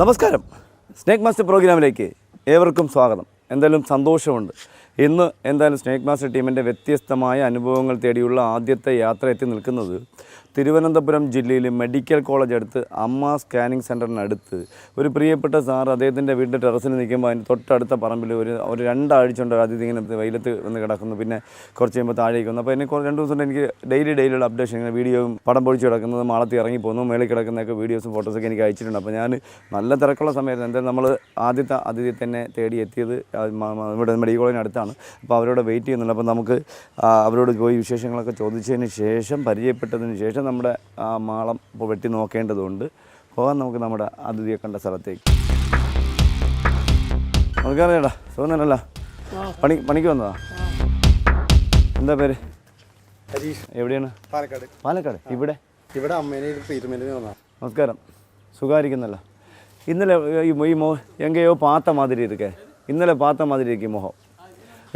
നമസ്കാരം. Snake master പ്രോഗ്രാമിലേക്ക് ഏവർക്കും സ്വാഗതം. എന്തായാലും സന്തോഷമുണ്ട്. ഇന്ന് എന്തായാലും സ്നേക്ക് മാസ്റ്റർ ടീമിൻ്റെ വ്യത്യസ്തമായ അനുഭവങ്ങൾ തേടിയുള്ള ആദ്യത്തെ യാത്ര എത്തി നിൽക്കുന്നത് തിരുവനന്തപുരം ജില്ലയിലെ മെഡിക്കൽ കോളേജ് അടുത്ത് അമ്മ സ്കാനിങ് സെൻറ്ററിനടുത്ത് ഒരു പ്രിയപ്പെട്ട സാർ അദ്ദേഹത്തിൻ്റെ വീടിൻ്റെ ടെറസിൽ നിൽക്കുമ്പോൾ അതിന് തൊട്ടടുത്ത പറമ്പിൽ ഒരു രണ്ടാഴ്ച കൊണ്ട് ആദ്യം ഇങ്ങനെ വെയിലത്ത് വന്ന് കിടക്കുന്നു. പിന്നെ കുറച്ച് കഴിയുമ്പോൾ താഴേക്ക് വന്നു. അപ്പോൾ എന്നെ 2 ദിവസം കൊണ്ട് എനിക്ക് ഡെയിലിയുള്ള അപ്ഡേഷൻ ഇങ്ങനെ വീഡിയോയും പടം പൊളിച്ച് കിടക്കുന്നത്, മാളത്തിൽ ഇറങ്ങി പോകുന്നു, മേളിൽ കിടക്കുന്നതൊക്കെ വീഡിയോസും ഫോട്ടോസൊക്കെ എനിക്ക് അയച്ചിട്ടുണ്ട്. അപ്പോൾ ഞാൻ നല്ല തിരക്കുള്ള സമയത്ത് എന്തായാലും നമ്മൾ ആദ്യത്തെ അതിഥി തന്നെ തേടി എത്തിയത് ഇവിടെ മെഡിക്കൽ കോളേജിന് അടുത്താണ്. അപ്പോൾ അവരോട് വെയിറ്റ് ചെയ്യുന്നുണ്ട്. അപ്പോൾ നമുക്ക് അവരോട് പോയി വിശേഷങ്ങളൊക്കെ ചോദിച്ചതിന് ശേഷം പരിചയപ്പെട്ടതിന് ശേഷം നമ്മുടെ ആ മാളം ഇപ്പോൾ വെട്ടി നോക്കേണ്ടതുണ്ട്. പോകാൻ നമുക്ക് നമ്മുടെ അതിഥിയെ കണ്ട സ്ഥലത്തേക്ക്. നമുക്കറിയാടാ, തോന്നണല്ലോ പണിക്ക് വന്നതാ. എന്താ പേര്? ഹരീഷ്. എവിടെയാണ്? പാലക്കാട്. ഇവിടെ നമസ്കാരം. സുഖമായിരിക്കുന്നല്ലോ. ഇന്നലെ ഈ എങ്കയോ പാത്ത മാതിരി ഇരിക്കേ. ഇന്നലെ പാത്ത മാതിരി ഇരിക്കും മുഖം.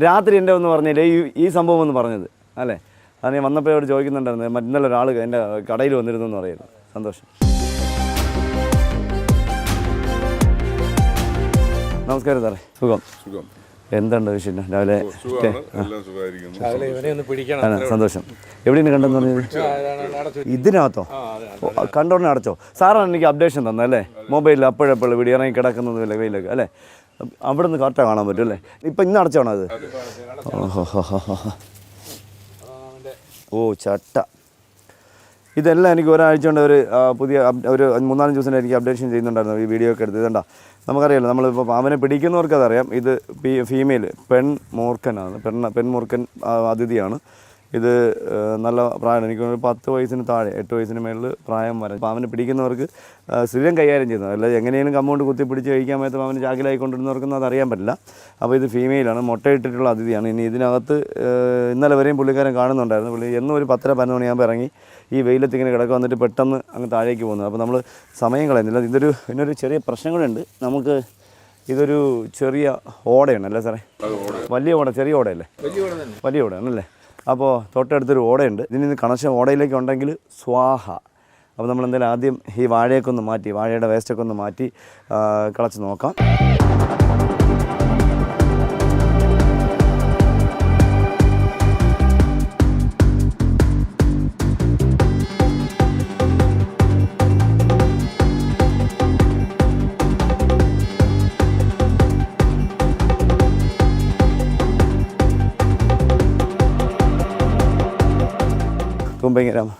രാത്രി എൻ്റെ ഒന്ന് പറഞ്ഞില്ലേ ഈ സംഭവം ഒന്ന് പറഞ്ഞത് അല്ലേ? അത് ഞാൻ വന്നപ്പോൾ ഇവിടെ ചോദിക്കുന്നുണ്ടായിരുന്നു. ഇന്നലെ ഒരാൾ എൻ്റെ കടയിൽ വന്നിരുന്നു എന്ന് പറയുന്നു. സന്തോഷം. നമസ്കാരം സാറേ. സുഖം. എന്തുണ്ട് വിഷയം? രാവിലെ സന്തോഷം. എവിടെയാണ് കണ്ടെന്ന് പറഞ്ഞത്? ഇതിനകത്തോ? കണ്ടോടനെ അടച്ചോ? സാറാണ് എനിക്ക് അപ്ഡേഷൻ തന്നല്ലേ മൊബൈലിൽ? അപ്പോഴെപ്പോഴും വീഡിയോ ഇറങ്ങി കിടക്കുന്നതുമില്ല വെയിലൊക്കെ അല്ലേ? അവിടെ നിന്ന് കറക്റ്റാണ് കാണാൻ പറ്റും അല്ലേ? ഇപ്പം ഇന്ന് അടച്ചാണോ അത്? ഓ ചട്ട. ഇതെല്ലാം എനിക്ക് ഒരാഴ്ച കൊണ്ട് പുതിയ ഒരു 3-4 ദിവസം എനിക്ക് അപ്ഡേഷൻ ചെയ്യുന്നുണ്ടായിരുന്നു. ഈ വീഡിയോ ഒക്കെ എടുത്ത് ഇതുണ്ടാ. നമുക്കറിയാലോ, നമ്മളിപ്പോൾ അവനെ പിടിക്കുന്നവർക്ക് അതറിയാം. ഇത് ഫീമെയിൽ പെൺമൂർഖനാണ്. പെൺമൂർഖൻ അതിഥിയാണ്. ഇത് നല്ല പ്രായം, എനിക്ക് 10 വയസ്സിന് താഴെ, 8 വയസ്സിന് മേളിൽ പ്രായം വരെ. അപ്പോൾ അവനെ പിടിക്കുന്നവർക്ക് സ്ഥിരം കൈകാര്യം ചെയ്യുന്നത്, അല്ല എങ്ങനെയും കമ്പൗണ്ട് കുത്തിപ്പിടിച്ച് കഴിക്കാൻ പറ്റും. അവന് ചാക്കിലായിക്കൊണ്ടിരുന്നവർക്കൊന്നും അതറിയാൻ പറ്റില്ല. അപ്പോൾ ഇത് ഫീമെയിലാണ്, മുട്ടയിട്ടിട്ടുള്ള അതിഥിയാണ്. ഇനി ഇതിനകത്ത് ഇന്നലെ വരെയും പുള്ളിക്കാരൻ കാണുന്നുണ്ടായിരുന്നു. പുള്ളി എന്നും ഒരു 10-11 മണിയാകുമ്പോൾ ഇറങ്ങി ഈ വെയിലത്ത് ഇങ്ങനെ കിടക്കുക, വന്നിട്ട് പെട്ടെന്ന് അങ്ങ് താഴേക്ക് പോകുന്നത്. അപ്പോൾ നമ്മൾ സമയം കളയുന്നില്ല. ഇതിനൊരു ചെറിയ പ്രശ്നം കൂടെ ഉണ്ട്. നമുക്ക് ഇതൊരു ചെറിയ ഓടയാണ് അല്ലേ സാറേ? വലിയ ഓട, ചെറിയ ഓടയല്ലേ? വലിയ ഓടയാണല്ലേ? അപ്പോൾ തൊട്ടടുത്തൊരു ഓടയുണ്ട്. ഇതിന് കണക്ഷൻ ഓടയിലേക്ക് ഉണ്ടെങ്കിൽ സ്വാഹ. അപ്പോൾ നമ്മളെന്തായാലും ആദ്യം ഈ വാഴയൊക്കെ ഒന്ന് മാറ്റി, വാഴയുടെ വേസ്റ്റൊക്കെ ഒന്ന് മാറ്റി കളച്ച് നോക്കാം. കുമ്പങ്ങരാമ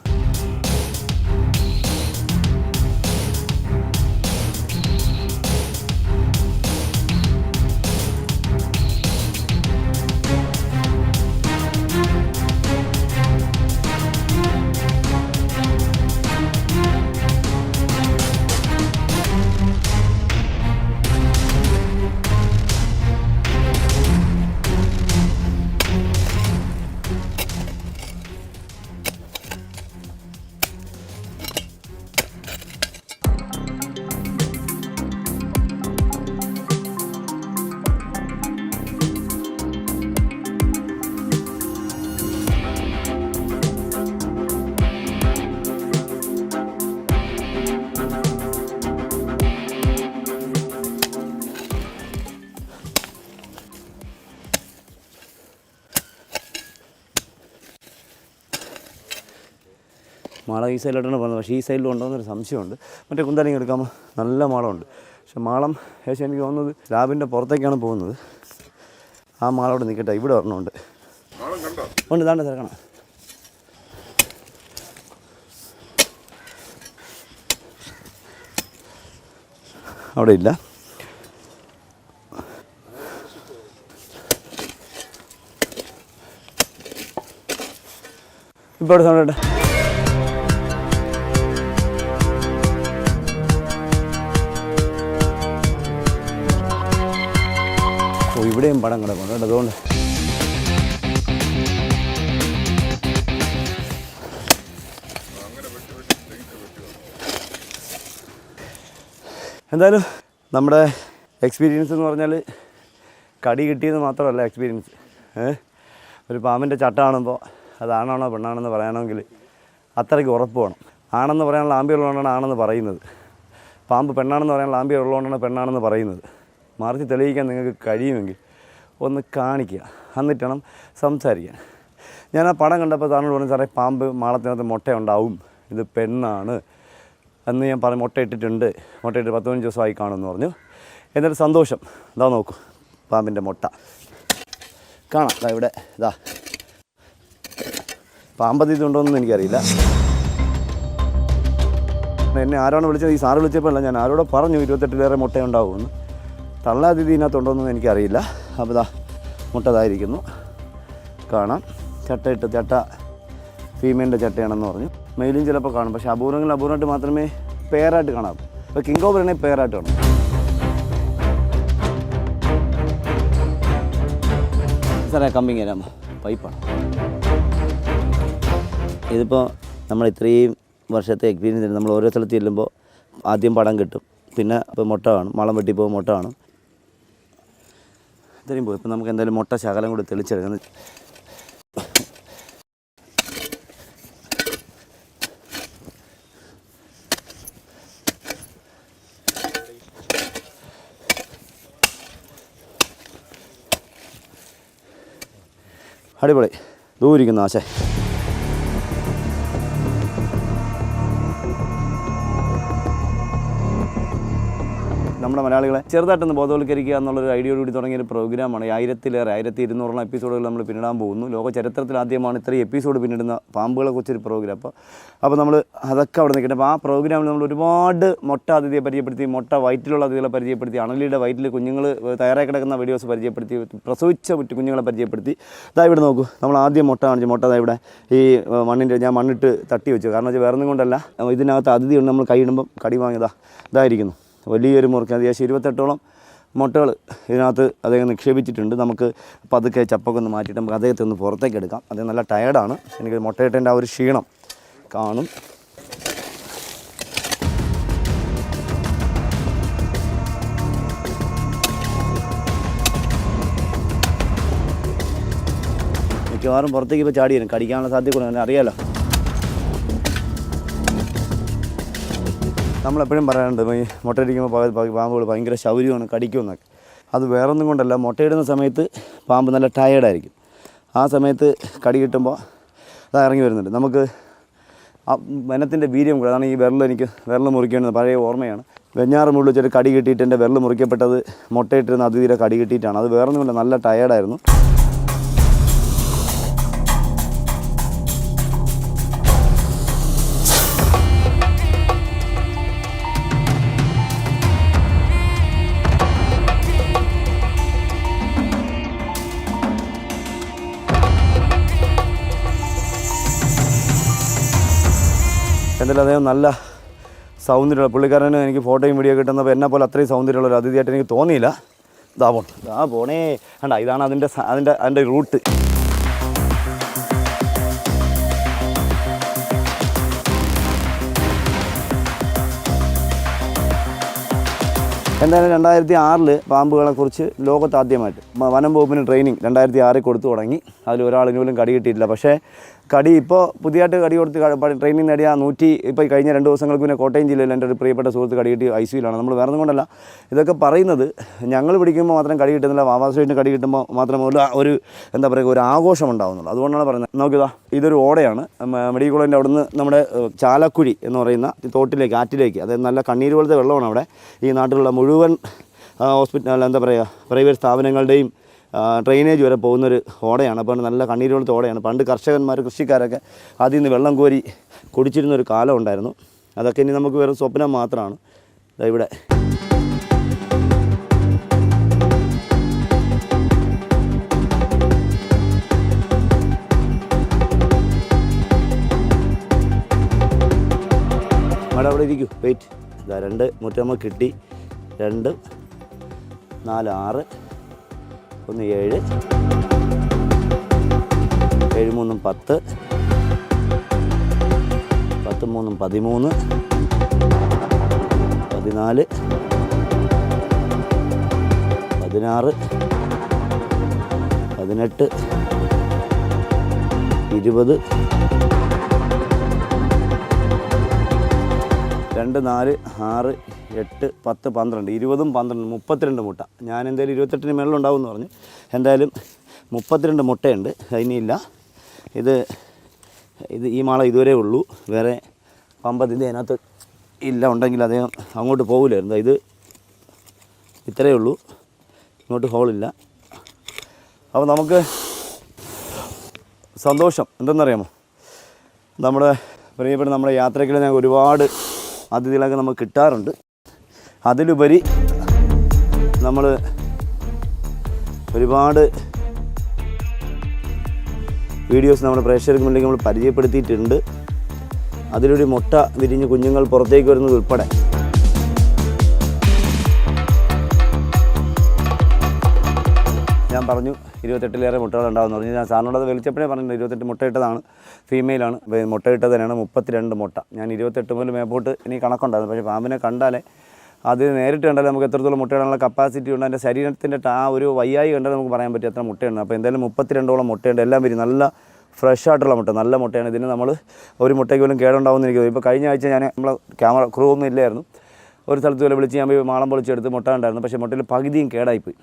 മാളം ഈ സൈഡിലോട്ടാണ് പോകുന്നത്. പക്ഷേ ഈ സൈഡിലും ഉണ്ടോയെന്നൊരു സംശയമുണ്ട്. മറ്റേ കുന്താലിങ് എടുക്കാമോ? നല്ല മാളമുണ്ട്. പക്ഷെ മാളം ഏകദേശം എനിക്ക് തോന്നുന്നത് ലാബിൻ്റെ പുറത്തേക്കാണ് പോകുന്നത്. ആ മാളോട് നിൽക്കട്ടെ. ഇവിടെ ഒരെണ്ണമുണ്ട്. ഉണ്ട്, ഇതാണ്ട് തിരക്കണം. അവിടെ ഇല്ല. ഇപ്പോൾ അവിടെ സൗണ്ട് കേട്ടെ. ഇവിടെയും പടം കിടക്കുന്നുണ്ട് കേട്ടോ. അതുകൊണ്ട് എന്തായാലും നമ്മുടെ എക്സ്പീരിയൻസ് എന്ന് പറഞ്ഞാൽ കടി കിട്ടിയെന്ന് മാത്രമല്ല എക്സ്പീരിയൻസ്. ഒരു പാമ്പിൻ്റെ ചട്ട കാണുമ്പോൾ അതാണാണോ പെണ്ണാണെന്ന് പറയണമെങ്കിൽ അത്രയ്ക്ക് ഉറപ്പ് വേണം. ആണെന്ന് പറയാനുള്ള ആമ്പിയുള്ളതുകൊണ്ടാണ് ആണെന്ന് പറയുന്നത്. പാമ്പ് പെണ്ണാണെന്ന് പറയാൻ ലാമ്പി ഉള്ളതുകൊണ്ടാണ് പെണ്ണാണെന്ന് പറയുന്നത്. മറിച്ച് തെളിയിക്കാൻ നിങ്ങൾക്ക് കഴിയുമെങ്കിൽ ഒന്ന് കാണിക്കുക, എന്നിട്ട് വേണം സംസാരിക്കാൻ. ഞാൻ ആ പടം കണ്ടപ്പോൾ താങ്കൾ പറഞ്ഞു സാറേ പാമ്പ് മാളത്തിനകത്ത് മുട്ടയുണ്ടാവും, ഇത് പെണ്ണാണ് എന്ന് ഞാൻ പറഞ്ഞു. മുട്ടയിട്ടിട്ടുണ്ട്, മുട്ടയിട്ട് 15 ദിവസമായി കാണുമെന്ന് പറഞ്ഞു. എന്നിട്ട് സന്തോഷം, ഇതാ നോക്കൂ പാമ്പിൻ്റെ മുട്ട കാണാം. ഇതാ ഇവിടെ ഇതാ പാമ്പതിയിട്ടുണ്ടോയെന്ന് എനിക്കറിയില്ല. എന്നെ ആരാണ് വിളിച്ചത്? ഈ സാറ് വിളിച്ചപ്പോൾ അല്ല, ഞാൻ ആരോടെ പറഞ്ഞു 28-ലേറെ മുട്ടയുണ്ടാവുമെന്ന്. തള്ളാതിഥി ഇതിനകത്തുണ്ടോയെന്ന് എനിക്കറിയില്ല. അപ്പോൾ ഇതാ മുട്ട ഇതായിരിക്കുന്നു കാണാം. ചട്ട ഫീമെയിലിൻ്റെ ചട്ടയാണെന്ന് പറഞ്ഞു. മെയിലും ചിലപ്പോൾ കാണും, പക്ഷേ അപൂർവമായിട്ട് മാത്രമേ പെയറായിട്ട് കാണാം. ഇപ്പോൾ കിങ് കോബ്രയാണെങ്കിൽ പെയറായിട്ട് കാണും. സാറേ കമ്പിങ് തരാം, പൈപ്പാണ് ഇതിപ്പോൾ. നമ്മൾ ഇത്രയും വർഷത്തെ എക്സ്പീരിയൻസ് നമ്മൾ ഓരോ സ്ഥലത്ത് ചെല്ലുമ്പോൾ ആദ്യം പടം കിട്ടും, പിന്നെ ഇപ്പോൾ മുട്ട കാണും, മളം വെട്ടിപ്പോൾ മുട്ട കാണും, ഇത്രയും പോയി. ഇപ്പം നമുക്ക് എന്തായാലും മുട്ട ശകലം കൂടി തെളിച്ചെടുക്കുന്നത്. അടിപൊളി ദൂരിക്കുന്നു ആശേ. നമ്മുടെ മലയാളികളെ ചെറുതായിട്ടൊന്ന് ബോധവൽക്കരിക്കുക എന്നുള്ളൊരു ഐഡിയോടുകൂടി തുടങ്ങിയൊരു പ്രോഗ്രാമാണ്. 1200-1200 എപ്പിസോഡുകൾ നമ്മൾ പിന്നിടാൻ പോകുന്നു. ലോക ചരിത്രത്തിൽ ആദ്യമാണ് ഇത്രയും എപ്പിസോഡ് പിന്നിടുന്ന പാമ്പുകളെ കുറിച്ചൊരു പ്രോഗ്രാം. അപ്പോൾ നമ്മൾ അതൊക്കെ അവിടെ നിൽക്കട്ടെ. അപ്പോൾ ആ പ്രോഗ്രാമിൽ നമ്മൾ ഒരുപാട് മുട്ട അതിഥിയെ പരിചയപ്പെടുത്തി, മുട്ട വയറ്റിലുള്ള അതിഥികളെ പരിചയപ്പെടുത്തി, അണലിയുടെ വയറ്റിൽ കുഞ്ഞുങ്ങൾ തയ്യാറായി കിടക്കുന്ന വീഡിയോസ് പരിചയപ്പെടുത്തി, പ്രസവിച്ച കുഞ്ഞുങ്ങളെ പരിചയപ്പെടുത്തി. ഇതാ ഇവിടെ നോക്കൂ, നമ്മൾ ആദ്യം മുട്ട കാണിച്ചു. മുട്ട ഇവിടെ ഈ ഞാൻ മണ്ണിട്ട് തട്ടി വെച്ചു. കാരണം വെച്ചാൽ വേറെ ഒന്നും കൊണ്ടല്ല, ഇതിനകത്ത് അതിഥിയുണ്ട്. നമ്മൾ കൈയിടുമ്പം കടി വാങ്ങിയതാ ഇതായിരിക്കുന്നു. വലിയൊരു മുറുക്ക് ഏകദേശം 28ഓളം മുട്ടകൾ ഇതിനകത്ത് അദ്ദേഹം നിക്ഷേപിച്ചിട്ടുണ്ട്. നമുക്ക് പതുക്കെ ചപ്പൊക്കെ ഒന്ന് മാറ്റിയിട്ട് നമുക്ക് അദ്ദേഹത്തെ ഒന്ന് പുറത്തേക്ക് എടുക്കാം. അദ്ദേഹം നല്ല ടയർഡാണ്. എനിക്ക് മുട്ടയിട്ടതിൻ്റെ ആ ഒരു ക്ഷീണം കാണും. മിക്കവാറും പുറത്തേക്ക് ഇപ്പോൾ ചാടി വരും, കടിക്കാനുള്ള സാധ്യത കൂടുതൽ അറിയാലോ. നമ്മളെപ്പോഴും പറയാറുണ്ട് ഈ മുട്ടയിടിക്കുമ്പോൾ പാമ്പുകൾ ഭയങ്കര ശൗര്യമാണ്, കടിക്കുമെന്നൊക്കെ. അത് വേറൊന്നും കൊണ്ടല്ല, മുട്ടയിടുന്ന സമയത്ത് പാമ്പ് നല്ല ടയേർഡായിരിക്കും. ആ സമയത്ത് കടി കിട്ടുമ്പോൾ അത് ഇറങ്ങി വരുന്നുണ്ട്. നമുക്ക് ആ വനത്തിൻ്റെ വീര്യം കൂടെ. അതാണ് ഈ വിരൽ മുറിക്കേണ്ടത് പഴയ ഓർമ്മയാണ്. വെഞ്ഞാറ് മുള്ളിൽ വെച്ചൊരു കടി കിട്ടിയിട്ട് എൻ്റെ വിരൽ മുറിക്കപ്പെട്ടത് മുട്ടയിട്ടിരുന്ന അതിഥിയുടെ കടി കിട്ടിയിട്ടാണ്. അത് വേറൊന്നും കൊണ്ടല്ല, നല്ല ടയേർഡായിരുന്നു. എന്തായാലും അദ്ദേഹം നല്ല സൗന്ദര്യമുള്ള പുള്ളിക്കാരന്. എനിക്ക് ഫോട്ടോയും വീഡിയോ കിട്ടുന്നപ്പോൾ എന്നെ പോലെ അത്രയും സൗന്ദര്യമുള്ള ഒരു അതിഥിയായിട്ട് എനിക്ക് തോന്നിയില്ല. ഇതാ പോണേ കണ്ട, ഇതാണ് അതിൻ്റെ റൂട്ട്. എന്തായാലും 2006 പാമ്പുകളെക്കുറിച്ച് ലോകത്താദ്യമായിട്ട് വനം വകുപ്പിന് ട്രെയിനിങ് 2006 കൊടുത്തു തുടങ്ങി. അതിൽ ഒരാളിന് പോലും കടി കിട്ടിയിട്ടില്ല. പക്ഷേ കടി ഇപ്പോൾ പുതിയതായിട്ട് കടി കൊടുത്ത് ട്രെയിനിങ് നേടിയ ഇപ്പോൾ കഴിഞ്ഞ 2 ദിവസങ്ങൾക്ക് പിന്നെ കോട്ടയം ജില്ലയിൽ എൻ്റെ ഒരു പ്രിയപ്പെട്ട സുഹൃത്ത് കടി കിട്ടി ICUയിലാണ്. നമ്മൾ വേറെ ഒന്നും കൊണ്ടല്ല ഇതൊക്കെ പറയുന്നത്. ഞങ്ങൾ പിടിക്കുമ്പോൾ മാത്രം കടി കിട്ടുന്നില്ല, വാവാസുമായിട്ട് കടി കിട്ടുമ്പോൾ മാത്രമേ ഒരു എന്താ പറയുക ഒരു ആഘോഷം ഉണ്ടാകുന്നുള്ളൂ. അതുകൊണ്ടാണ് പറയുന്നത്. നോക്കിയതാ, ഇതൊരു ഓടയാണ്. മെഡിക്കൽ കോളേജിൻ്റെ അവിടുന്ന് നമ്മുടെ ചാലക്കുഴി എന്ന് പറയുന്ന തോട്ടിലേക്ക്, ആറ്റിലേക്ക്, അതായത് നല്ല കണ്ണീര് പോലത്തെ വെള്ളമാണ് അവിടെ. ഈ നാട്ടിലുള്ള മുഴുവൻ ഹോസ്പിറ്റൽ എന്താ പറയുക പ്രൈവറ്റ് സ്ഥാപനങ്ങളുടെയും ഡ്രെയിനേജ് വരെ പോകുന്നൊരു ഓടയാണ്. അപ്പോൾ നല്ല കണ്ണീര് പോലത്തെ ഓടയാണ്. പണ്ട് കൃഷിക്കാരൊക്കെ അതിൽ നിന്ന് വെള്ളം കോരി കുടിച്ചിരുന്നൊരു കാലം ഉണ്ടായിരുന്നു. അതൊക്കെ ഇനി നമുക്ക് വേറെ സ്വപ്നം മാത്രമാണ്. ഇവിടെ അവിടെ ഇരിക്കൂ, വെയിറ്റ്. ഇതാ 2 മുറ്റമ്മ കിട്ടി. 2, 4, 6, 1, 7, 7, 3, 10, 10, 3, 13, 14, 16, 18, 20, 2, 4, 6, 8, 10, 12, 20, 12, 32 മുട്ട. ഞാൻ എന്തായാലും 28-ന് മേളിലുണ്ടാവും എന്ന് പറഞ്ഞു. എന്തായാലും 32 മുട്ടയുണ്ട്. ഇനിയില്ല. ഇത് ഈ മാള ഇതുവരെ ഉള്ളൂ. വേറെ പമ്പതിൻ്റെ അതിനകത്ത് ഇല്ല. ഉണ്ടെങ്കിൽ അദ്ദേഹം അങ്ങോട്ട് പോകില്ലായിരുന്നു. ഇത് ഇത്രയേ ഉള്ളൂ, ഇങ്ങോട്ട് ഹോളില്ല. അപ്പോൾ നമുക്ക് സന്തോഷം എന്തെന്നറിയാമോ, നമ്മുടെ പ്രിയപ്പെട്ട നമ്മുടെ യാത്രയ്ക്കിടെ ഞങ്ങൾക്ക് ഒരുപാട് അതിഥികളൊക്കെ നമുക്ക് കിട്ടാറുണ്ട്. അതിലുപരി നമ്മൾ ഒരുപാട് വീഡിയോസ് നമ്മുടെ പ്രേക്ഷകർക്ക് മുന്നിലേക്ക് നമ്മൾ പരിചയപ്പെടുത്തിയിട്ടുണ്ട്. അതിലൊരു മുട്ട വിരിഞ്ഞ് കുഞ്ഞുങ്ങൾ പുറത്തേക്ക് വരുന്നത് ഉൾപ്പെടെ. ഞാൻ പറഞ്ഞു 28-ലേറെ മുട്ടകളുണ്ടാകുമെന്ന് പറഞ്ഞു. ഞാൻ സാറിനോട് അത് വിളിച്ചപ്പോഴേ പറഞ്ഞു 28 മുട്ടയിട്ടതാണ്, ഫീമെയിലാണ്. മുട്ടയിട്ടത് തന്നെയാണ് 32 മുട്ട. ഞാൻ 28 മുതൽ മേപ്പോട്ട് ഇനി കണക്കുണ്ടായിരുന്നു. പക്ഷേ പാമ്പിനെ കണ്ടാലേ, അത് നേരിട്ട് കണ്ടാലേ നമുക്ക് എത്രത്തോളം മുട്ടയിടാനുള്ള കപ്പാസിറ്റി ഉണ്ട്, അതിൻ്റെ ശരീരത്തിൻ്റെ ഒരു വയ്യായി കണ്ടാൽ നമുക്ക് പറയാൻ പറ്റും എത്ര മുട്ടയുണ്ട്. അപ്പോൾ എന്തായാലും 32ഓളം മുട്ടയുണ്ട്. എല്ലാം വരും നല്ല ഫ്രഷ് ആയിട്ടുള്ള മുട്ട, നല്ല മുട്ടയാണ്. ഇതിന് നമ്മൾ ഒരു മുട്ടയ്ക്ക് പോലും കേടുണ്ടാവുമെന്ന് എനിക്ക് തോന്നി. ഇപ്പോൾ കഴിഞ്ഞ ആഴ്ച ഞാൻ നമ്മളെ ക്യാമറ ക്രൂ ഒന്നും ഇല്ലായിരുന്നു. ഒരു സ്ഥലത്ത് പോലെ വിളിച്ച് ഞാൻ പോയി മാളം പൊളിച്ചെടുത്ത് മുട്ട ഉണ്ടായിരുന്നു. പക്ഷേ മുട്ടയിൽ പകുതിയും കേടായിപ്പോയി.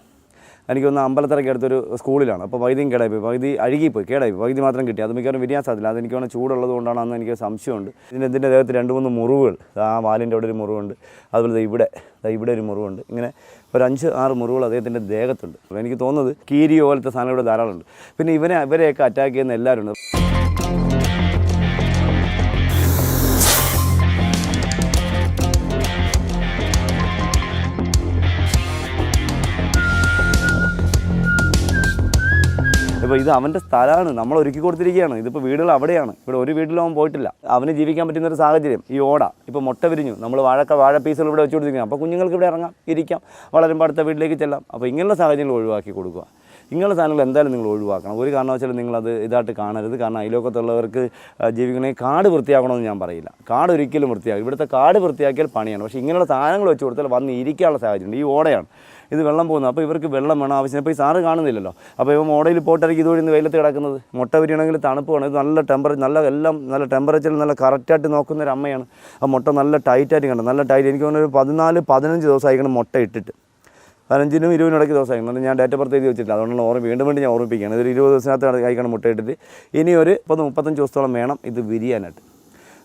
എനിക്കൊന്ന് അമ്പലത്തറയ്ക്ക് അടുത്തൊരു സ്കൂളിലാണ്. അപ്പോൾ പകുതിയും കേടായിപ്പോയി, പകുതി അഴുകിപ്പോയി, കേടായിപ്പോയി, പകുതി മാത്രം കിട്ടി. അത് മിക്കവാറും വിരിയാൻ സാധ്യത. അതെനിക്ക് വേണം ചൂടുള്ളത് കൊണ്ടാണെന്ന് എനിക്ക് സംശയമുണ്ട്. ഇതിൻ്റെ ദേഹത്ത് 2-3 മുറിവുകൾ, ആ വാലിൻ്റെ അവിടെ ഒരു മുറിവുണ്ട്, അതുപോലെ ഇവിടെ ഒരു മുറിവുണ്ട്. ഇങ്ങനെ ഒരു 5-6 മുറിവുകൾ അദ്ദേഹത്തിൻ്റെ ദേഹത്തുണ്ട്. അപ്പോൾ എനിക്ക് തോന്നുന്നത് കീരി പോലത്തെ സാധനം ഇവിടെ ധാരാളമുണ്ട്. പിന്നെ ഇവരെയൊക്കെ അറ്റാക്ക് ചെയ്യുന്ന എല്ലാവരും ഉണ്ട്. ഇപ്പോൾ ഇത് അവൻ്റെ സ്ഥലമാണ്, നമ്മൾ ഒരുക്കി കൊടുത്തിരിക്കുകയാണ്. ഇതിപ്പോൾ വീടുകൾ അവിടെയാണ്. ഇവിടെ ഒരു വീട്ടിലും അവൻ പോയിട്ടില്ല. അവന് ജീവിക്കാൻ പറ്റുന്നൊരു സാഹചര്യം ഈ ഓട. ഇപ്പോൾ മുട്ട വിരിഞ്ഞു, നമ്മൾ വാഴ പീസുകൾ ഇവിടെ വെച്ച് കൊടുത്തിരിക്കുകയാണ്. അപ്പോൾ കുഞ്ഞുങ്ങൾക്ക് ഇവിടെ ഇറങ്ങാം, ഇരിക്കാം, വളരുമ്പോൾ അടുത്ത വീട്ടിലേക്ക് ചെല്ലാം. അപ്പോൾ ഇങ്ങനെയുള്ള സാഹചര്യങ്ങൾ ഒഴിവാക്കി കൊടുക്കുക. ഇങ്ങനെയുള്ള സാധനങ്ങൾ എന്തായാലും നിങ്ങൾ ഒഴിവാക്കണം. ഒരു കാരണവശാലും നിങ്ങളത് ഇതായിട്ട് കാണരുത്. കാരണം അയലോക്കത്തുള്ളവർക്ക് ജീവിക്കണമെങ്കിൽ കാട് വൃത്തിയാക്കണമെന്ന് ഞാൻ പറയില്ല. കാട് ഒരിക്കലും വൃത്തിയാക്കും. ഇവിടുത്തെ കാട് വൃത്തിയാക്കിയാൽ പണിയാണ്. പക്ഷേ ഇങ്ങനെയുള്ള സാധനങ്ങൾ വെച്ച് കൊടുത്താൽ വന്ന് ഇരിക്കാനുള്ള സാഹചര്യമുണ്ട്. ഈ ഓടയാണ്, ഇത് വെള്ളം പോകുന്നത്. അപ്പോൾ ഇവർക്ക് വെള്ളം വേണം ആവശ്യം. ഇപ്പോൾ ഈ സാറ് കാണുന്നില്ലല്ലോ. അപ്പോൾ ഇവ ഓടയിൽ പോട്ടിറക്കി ഇതുവഴി ഇന്ന് വെയിലത്ത് കിടക്കുന്നത്. മുട്ട വിരിയണമെങ്കിൽ തണുപ്പ് വേണം. ഇത് നല്ല നല്ല ടെമ്പറേച്ചറിൽ നല്ല കറക്റ്റായിട്ട് നോക്കുന്ന ഒരു അമ്മയാണ്. ആ മുട്ട നല്ല ടൈറ്റായിട്ട് കണ്ടത്, നല്ല ടൈറ്റ്. എനിക്ക് തോന്നുന്നു ഒരു 14-15 ദിവസം ആയിക്കണം മുട്ട ഇട്ടിട്ട്. 15-നും 20-നും ഇടയ്ക്ക് ദിവസം ആയിരുന്നു. ഞാൻ ഡേറ്റ പുറത്ത് എഴുതി വെച്ചിട്ടില്ല. അതുകൊണ്ടാണ് വീണ്ടും ഞാൻ ഓർമ്മിപ്പിക്കുകയാണ്. ഇതൊരു 20 ദിവസത്തിനകത്ത് ആയിക്കണം മുട്ട ഇട്ടിട്ട്. ഇനി ഒരു 30-35 ദിവസത്തോളം വേണം ഇത് വിരിയാനായിട്ട്.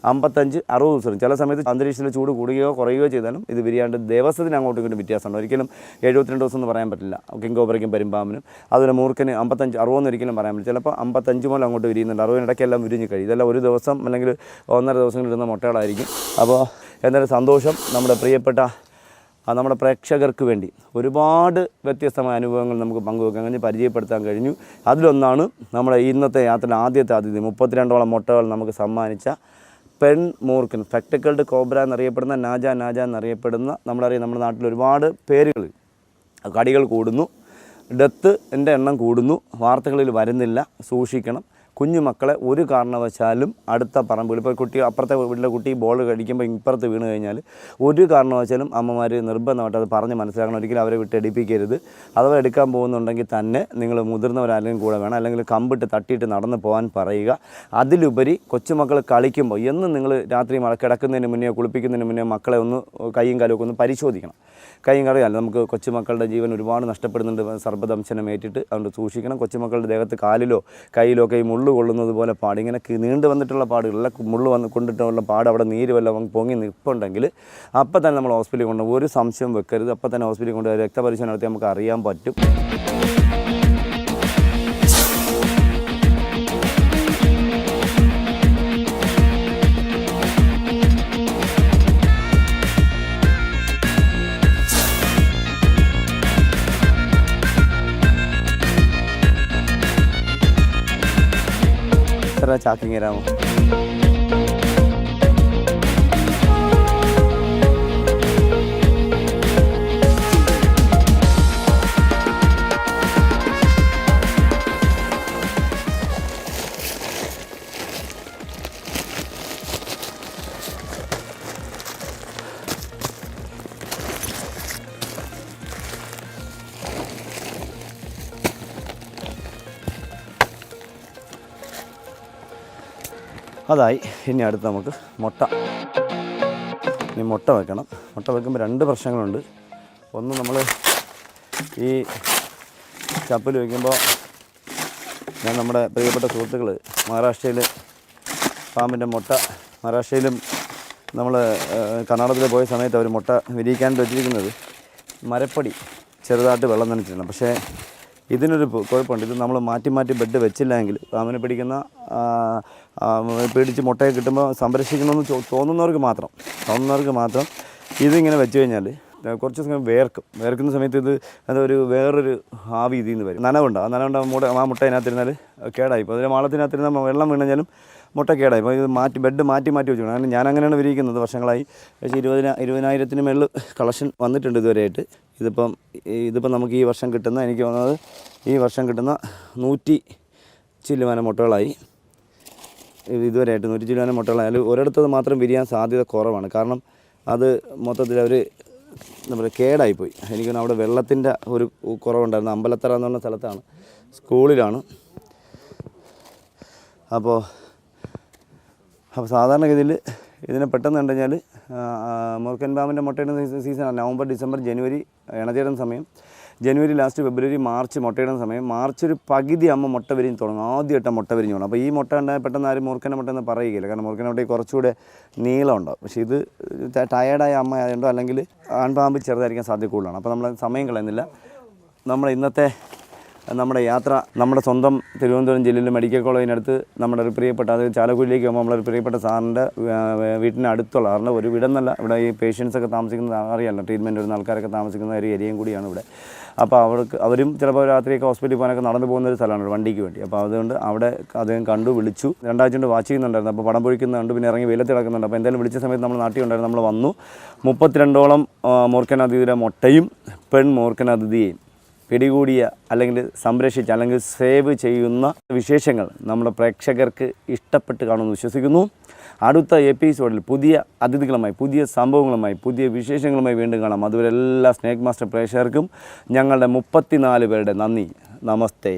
55-60 ദിവസം. ചില സമയത്ത് അന്തരീക്ഷത്തിൽ ചൂട് കൂടുകയോ കുറയുകയോ ചെയ്താലും ഇത് വിരിയാണ്ട് ദിവസത്തിന് അങ്ങോട്ടും ഇങ്ങോട്ടും വ്യത്യാസമുണ്ട്. ഒരിക്കലും 72 ദിവസം എന്ന് പറയാൻ പറ്റില്ല. കിങ്കോബറയ്ക്കും പെരുമ്പാമ്പിനും അതുപോലെ മൂർഖന് 55-60 ഒരിക്കലും പറയാൻ പറ്റില്ല. ചിലപ്പോൾ 55 മുതൽ അങ്ങോട്ട് വിരിയുന്നുണ്ട്. 60 ഇടയ്ക്കെല്ലാം വിരിഞ്ഞ് കഴിയും. ഇതെല്ലാം ഒരു ദിവസം അല്ലെങ്കിൽ 1.5 ദിവസങ്ങളിൽ ഇരുന്ന മുട്ടകളായിരിക്കും. അപ്പോൾ എന്തായാലും സന്തോഷം. നമ്മുടെ പ്രിയപ്പെട്ട നമ്മുടെ പ്രേക്ഷകർക്ക് വേണ്ടി ഒരുപാട് വ്യത്യസ്തമായ അനുഭവങ്ങൾ നമുക്ക് പങ്കുവെക്കാൻ കഴിഞ്ഞ് പരിചയപ്പെടുത്താൻ കഴിഞ്ഞു. അതിലൊന്നാണ് നമ്മുടെ ഇന്നത്തെ യാത്രയിലെ ആദ്യത്തെ അതിഥി 32ഓളം മുട്ടകൾ നമുക്ക് സമ്മാനിച്ച പെൺ മൂർഖൻ, സ്പെക്ടക്കിൾഡ് കോബ്ര എന്നറിയപ്പെടുന്ന നാജ എന്നറിയപ്പെടുന്ന നമ്മുടെ നാട്ടിൽ ഒരുപാട് പേരുകൾ, കടികൾ കൂടുന്നു, ഡെത്തിൻ്റെ എണ്ണം കൂടുന്നു, വാർത്തകളിൽ വരുന്നില്ല. സൂക്ഷിക്കണം. കുഞ്ഞുമക്കളെ ഒരു കാരണവശാലും അടുത്ത പറമ്പിൽ, ഇപ്പോൾ അപ്പുറത്തെ വീട്ടിലെ കുട്ടി ബോൾ കടിക്കുമ്പോൾ ഇപ്പുറത്ത് വീണ് കഴിഞ്ഞാൽ ഒരു കാരണവശാലും അമ്മമാർ നിർബന്ധമായിട്ട് അത് പറഞ്ഞ് മനസ്സിലാക്കണം. ഒരിക്കലും അവരെ വിട്ട് എടുപ്പിക്കരുത്. അഥവാ എടുക്കാൻ പോകുന്നുണ്ടെങ്കിൽ തന്നെ നിങ്ങൾ മുതിർന്നവരാരെങ്കിലും കൂടെ വേണം, അല്ലെങ്കിൽ കമ്പിട്ട് തട്ടിയിട്ട് നടന്ന് പോകാൻ പറയുക. അതിലുപരി കൊച്ചുമക്കൾ കളിക്കുമ്പോൾ എന്നും നിങ്ങൾ രാത്രി കിടക്കുന്നതിന് മുന്നേ, കുളിപ്പിക്കുന്നതിന് മുന്നേ മക്കളെ ഒന്ന് കൈയും കാലുമൊക്കെ ഒന്ന് പരിശോധിക്കണം. കൈയും കാലും നമുക്ക് കൊച്ചുമക്കളുടെ ജീവൻ ഒരുപാട് നഷ്ടപ്പെടുന്നുണ്ട് സർപ്പദംശനം ഏറ്റിട്ട്. അതുകൊണ്ട് സൂക്ഷിക്കണം. കൊച്ചുമക്കളുടെ ദേഹത്ത് കാലിലോ കയ്യിലോ ഒക്കെ ഈ മുള്ളു കൊള്ളുന്നത് പോലെ പാട്, ഇങ്ങനെ നീണ്ടു വന്നിട്ടുള്ള പാടുകളില്ല, മുള്ളു കൊണ്ടിട്ടുള്ള പാട്, അവിടെ നീര് വല്ലതും പൊങ്ങി നിൽപ്പുണ്ടെങ്കിൽ അപ്പം തന്നെ നമ്മൾ ഹോസ്പിറ്റലിൽ കൊണ്ടുപോകും. ഒരു സംശയം വെക്കരുത്. അപ്പം തന്നെ ഹോസ്പിറ്റലിൽ കൊണ്ടുപോയി രക്തപരിശോധന നടത്തി നമുക്ക് അറിയാൻ പറ്റും. ചാക്കിങ് തരാമോ? അതായി. ഇനി അടുത്ത് നമുക്ക് മുട്ട ഇനി മുട്ട വെക്കണം. മുട്ട വെക്കുമ്പോൾ 2 പ്രശ്നങ്ങളുണ്ട്. ഒന്ന്, നമ്മൾ ഈ ചപ്പൽ വയ്ക്കുമ്പോൾ ഞാൻ നമ്മുടെ പ്രിയപ്പെട്ട സുഹൃത്തുക്കൾ മഹാരാഷ്ട്രയിൽ പാമ്പിൻ്റെ മുട്ട, മഹാരാഷ്ട്രയിലും നമ്മൾ കർണാടകത്തിൽ പോയ സമയത്ത് അവർ മുട്ട വിരിയിക്കാൻ വെച്ചിരിക്കുന്നത് മരപ്പടി ചെറുതായിട്ട് വെള്ളം നനച്ചിട്ടുണ്ട്. പക്ഷേ ഇതിനൊരു കുഴപ്പമുണ്ട്. ഇത് നമ്മൾ മാറ്റി മാറ്റി ബെഡ് വെച്ചില്ലെങ്കിൽ പാമ്പിനെ പേടിച്ച് മുട്ടയെ കിട്ടുമ്പോൾ സംരക്ഷിക്കണമെന്ന് തോന്നുന്നവർക്ക് മാത്രം ഇതിങ്ങനെ വെച്ച് കഴിഞ്ഞാൽ കുറച്ച് സമയം വേർക്കുന്ന സമയത്ത് അതൊരു വേറൊരു ആവി ഇതിൽ നിന്ന് വരും. നനവുണ്ട്. ആ മുട്ട അതിനകത്തിരുന്നാൽ കേടായിപ്പോൾ. അതിൽ മാളത്തിനകത്തിരുന്നാൽ വെള്ളം വീണാലും മുട്ട കേടായി. അപ്പോൾ ഇത് ബെഡ് മാറ്റി വെച്ചിട്ടുണ്ട്. കാരണം ഞാൻ അങ്ങനെയാണ് വിരിയിക്കുന്നത് വർഷങ്ങളായി. പക്ഷേ 20,000-ന് മേളിൽ കളക്ഷൻ വന്നിട്ടുണ്ട് ഇതുവരെയായിട്ട്. ഇതിപ്പം നമുക്ക് ഈ വർഷം കിട്ടുന്ന, എനിക്ക് തോന്നുന്നത് ഈ വർഷം കിട്ടുന്ന 100 ചില്ലുവാനം മുട്ടകളായി. ഇതുവരെയായിട്ട് 100 ചില്ലുവാനം മുട്ടകളായാലും ഒരിടത്തത് മാത്രം വിരിയാൻ സാധ്യത കുറവാണ്. കാരണം അത് മൊത്തത്തിൽ നമ്മുടെ കേടായിപ്പോയി. എനിക്ക് അവിടെ വെള്ളത്തിൻ്റെ ഒരു കുറവുണ്ടായിരുന്നു. അമ്പലത്തറ എന്ന് പറഞ്ഞ സ്ഥലത്താണ്, സ്കൂളിലാണ്. അപ്പോൾ സാധാരണഗതിയിൽ ഇതിനെ പെട്ടെന്ന് കണ്ടു കഴിഞ്ഞാൽ മൂർഖൻ പാമ്പിൻ്റെ മുട്ടയിടുന്ന സീസണാണ്. നവംബർ, ഡിസംബർ, ജനുവരി ഇണചേരുന്ന സമയം. ജനുവരി ലാസ്റ്റ്, ഫെബ്രുവരി, മാർച്ച് മുട്ടയിടുന്ന സമയം. മാർച്ച് ഒരു പകുതി ആകുമ്പോൾ മുട്ട വിരിഞ്ഞ് തുടങ്ങും. ആദ്യമായിട്ട് മുട്ട വിരിഞ്ഞ് തുടങ്ങും. അപ്പോൾ ഈ മുട്ട ഉണ്ടായാൽ പെട്ടെന്ന് ആരും മൂർഖൻ്റെ മുട്ട എന്ന് പറയുകയില്ല. കാരണം മൂർഖൻ്റെ മുട്ടയിൽ കുറച്ചുകൂടെ നീളം ഉണ്ടാവും. പക്ഷേ ഇത് ടയേർഡായ അമ്മ ആയതുകൊണ്ടോ അല്ലെങ്കിൽ ആൺപാമ്പ് ചെറുതായിരിക്കാൻ സാധ്യത കൂടുതലാണ്. അപ്പോൾ നമ്മൾ സമയം കളയുന്നില്ല. നമ്മുടെ ഇന്നത്തെ യാത്ര നമ്മുടെ സ്വന്തം തിരുവനന്തപുരം ജില്ലയിലെ മെഡിക്കൽ കോളേജിനടുത്ത് നമ്മുടെ ഒരു പ്രിയപ്പെട്ട, അത് ചാലക്കുടിയിലേക്ക് പോകുമ്പോൾ നമ്മളൊരു പ്രിയപ്പെട്ട സാറിൻ്റെ വീട്ടിന് അടുത്തുള്ള, കാരണം ഒരു വീടെന്നല്ല, ഇവിടെ ഈ പേഷ്യൻസൊക്കെ താമസിക്കുന്നത് അറിയാമല്ലോ, ട്രീറ്റ്മെൻറ്റ് വരുന്ന ആൾക്കാരൊക്കെ താമസിക്കുന്ന ഒരു ഏരിയയും കൂടിയാണ് ഇവിടെ. അപ്പോൾ അവരും ചിലപ്പോൾ രാത്രിയൊക്കെ ഹോസ്പിറ്റലിൽ പോകാനൊക്കെ നടന്നു പോകുന്ന ഒരു സ്ഥലമാണ് വണ്ടിക്ക് വേണ്ടി. അപ്പോൾ അതുകൊണ്ട് അവിടെ അദ്ദേഹം കണ്ടു, വിളിച്ചു. 2 ആഴ്ച കൊണ്ട് വാച്ച് ചെയ്യുന്നുണ്ടായിരുന്നു. അപ്പോൾ പടം പൊഴിക്കുന്നുണ്ട്, പിന്നെ ഇറങ്ങി വെയിലത്ത് കിടക്കുന്നുണ്ട്. അപ്പോൾ എന്തായാലും വിളിച്ച സമയത്ത് നമ്മൾ നാട്ടിൽ ഉണ്ടായിരുന്നു. നമ്മൾ വന്നു. 32ഓളം മൂർഖനതിഥിയുടെ മുട്ടയും മൂർഖനതിഥിയെയും പിടികൂടിയ, അല്ലെങ്കിൽ സംരക്ഷിച്ച, അല്ലെങ്കിൽ സേവ് ചെയ്യുന്ന വിശേഷങ്ങൾ നമ്മുടെ പ്രേക്ഷകർക്ക് ഇഷ്ടപ്പെട്ട് കാണുമെന്ന് വിശ്വസിക്കുന്നു. അടുത്ത എപ്പിസോഡിൽ പുതിയ അതിഥികളുമായി, പുതിയ സംഭവങ്ങളുമായി, പുതിയ വിശേഷങ്ങളുമായി വീണ്ടും കാണാം. അതുവരെ എല്ലാ സ്നേക് മാസ്റ്റർ പ്രേക്ഷകർക്കും ഞങ്ങളുടെ 34 പേരുടെ നന്ദി. നമസ്തേ.